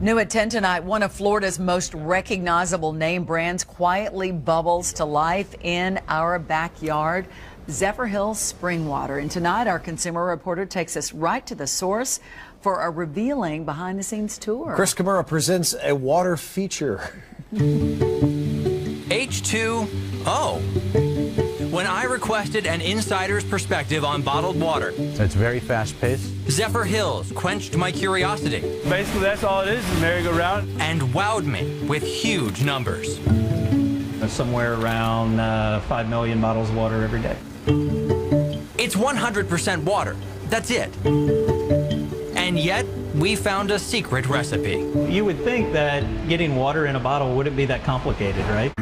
New at 10 tonight, one of Florida's most recognizable name brands quietly bubbles to life in our backyard. Zephyrhills spring water. And tonight, our consumer reporter takes us right to the source for a revealing behind-the-scenes tour. Chris Camara presents a water feature. H2O. When I requested an insider's perspective on bottled water, it's very fast-paced. Zephyrhills quenched my curiosity. Basically, that's all it is merry-go-round. And wowed me with huge numbers. Somewhere around 5 million bottles of water every day. It's 100% water. That's it. And yet, we found a secret recipe. You would think that getting water in a bottle wouldn't be that complicated, right?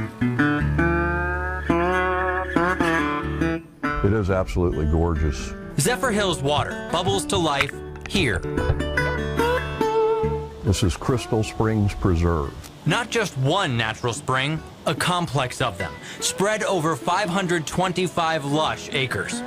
It is absolutely gorgeous. Zephyrhills water bubbles to life here. This is Crystal Springs Preserve. Not just one natural spring, a complex of them, spread over 525 lush acres.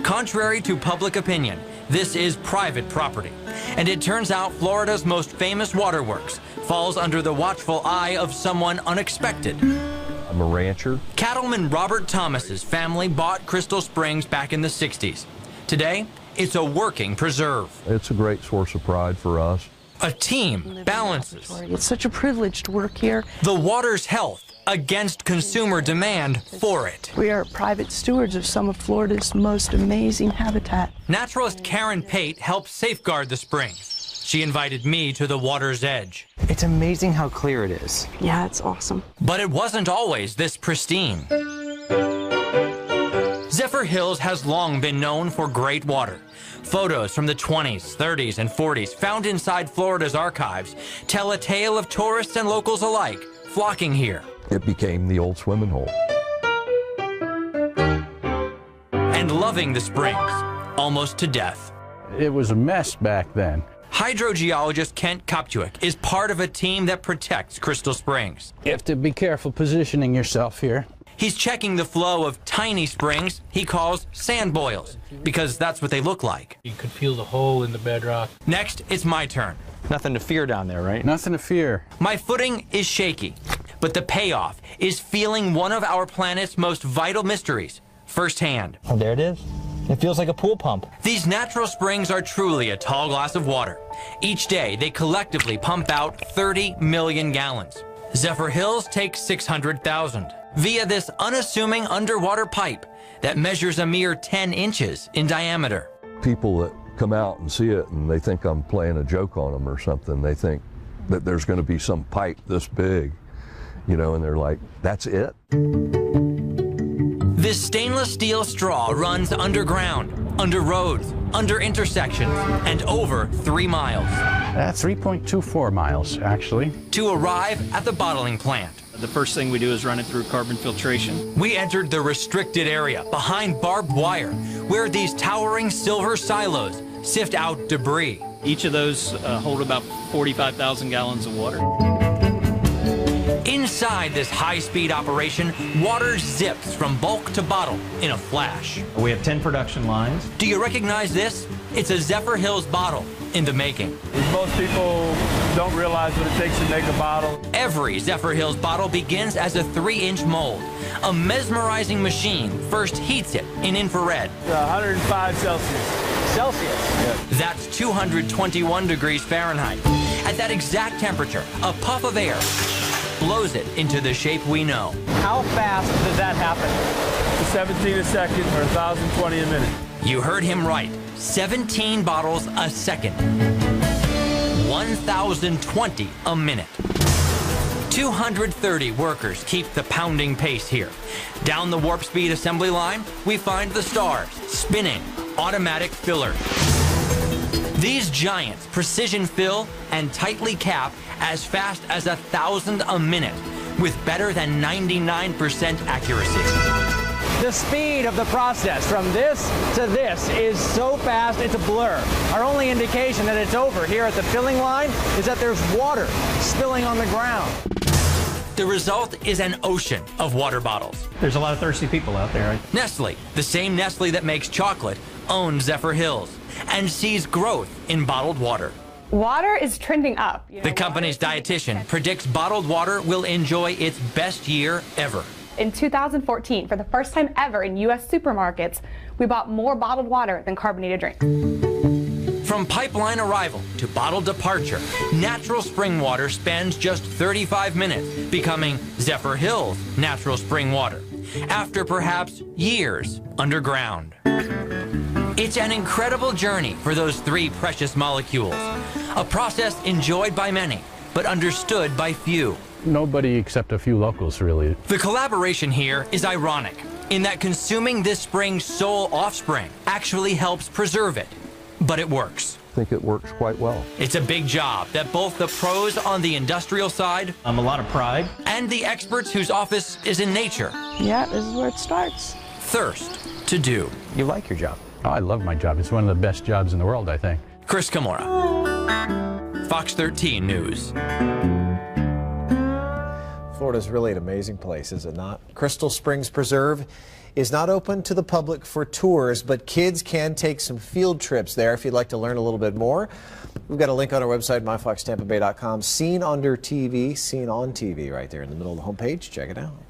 Contrary to public opinion, this is private property. And it turns out Florida's most famous waterworks falls under the watchful eye of someone unexpected. I'm a rancher. Cattleman Robert Thomas's family bought Crystal Springs back in the 60s. Today, it's a working preserve. It's a great source of pride for us. A team balances. It's such a privilege to work here. The water's health against consumer demand for it. We are private stewards of some of Florida's most amazing habitat. Naturalist Karen Pate helps safeguard the springs. She invited me to the water's edge. It's amazing how clear it is. Yeah, it's awesome. But it wasn't always this pristine. Zephyrhills has long been known for great water. Photos from the 20s, 30s, and 40s found inside Florida's archives tell a tale of tourists and locals alike flocking here. It became the old swimming hole. And loving the springs, almost to death. It was a mess back then. Hydrogeologist Kent Kopczyk is part of a team that protects Crystal Springs. You have to be careful positioning yourself here. He's checking the flow of tiny springs he calls sand boils, because that's what they look like. You could feel the hole in the bedrock. Next, it's my turn. Nothing to fear down there, right? Nothing to fear. My footing is shaky, but the payoff is feeling one of our planet's most vital mysteries firsthand. Oh, there it is. It feels like a pool pump. These natural springs are truly a tall glass of water. Each day, they collectively pump out 30 million gallons. Zephyrhills takes 600,000 via this unassuming underwater pipe that measures a mere 10 inches in diameter. People that come out and see it and they think I'm playing a joke on them or something. They think that there's going to be some pipe this big, you know, and they're like, that's it? This stainless steel straw runs underground, under roads, under intersections, and over 3 miles. 3.24 miles, actually. To arrive at the bottling plant. The first thing we do is run it through carbon filtration. We entered the restricted area behind barbed wire, where these towering silver silos sift out debris. Each of those hold about 45,000 gallons of water. Inside this high-speed operation, water zips from bulk to bottle in a flash. We have 10 production lines. Do you recognize this? It's a Zephyrhills bottle in the making. Most people don't realize what it takes to make a bottle. Every Zephyrhills bottle begins as a 3-inch mold. A mesmerizing machine first heats it in infrared. 105 Celsius. Celsius? That's 221 degrees Fahrenheit. At that exact temperature, a puff of air blows it into the shape we know. How fast does that happen? 17 a second or 1,020 a minute. You heard him right. 17 bottles a second. 1,020 a minute. 230 workers keep the pounding pace here. Down the warp speed assembly line, we find the stars, spinning, automatic fillers. These giants precision fill and tightly cap as fast as 1,000 a minute, with better than 99% accuracy. The speed of the process from this to this is so fast it's a blur. Our only indication that it's over here at the filling line is that there's water spilling on the ground. The result is an ocean of water bottles. There's a lot of thirsty people out there. Nestle, the same Nestle that makes chocolate, owns Zephyrhills and sees growth in bottled water. Water is trending up. The company's dietitian predicts bottled water will enjoy its best year ever. In 2014, for the first time ever in U.S. supermarkets, we bought more bottled water than carbonated drinks. From pipeline arrival to bottled departure, natural spring water spends just 35 minutes, becoming Zephyrhills natural spring water, after perhaps years underground. It's an incredible journey for those 3 precious molecules, a process enjoyed by many, but understood by few. Nobody except a few locals, really. The collaboration here is ironic, in that consuming this spring's sole offspring actually helps preserve it. But it works. I think it works quite well. It's a big job that both the pros on the industrial side, A lot of pride. and the experts whose office is in nature, Yeah, this is where it starts. thirst to do. You like your job? Oh, I love my job. It's one of the best jobs in the world, I think. Chris Kamora, Fox 13 News. Florida's really an amazing place, is it not? Crystal Springs Preserve is not open to the public for tours, but kids can take some field trips there if you'd like to learn a little bit more. We've got a link on our website, myfoxtampabay.com. Seen under TV, seen on TV right there in the middle of the homepage. Check it out.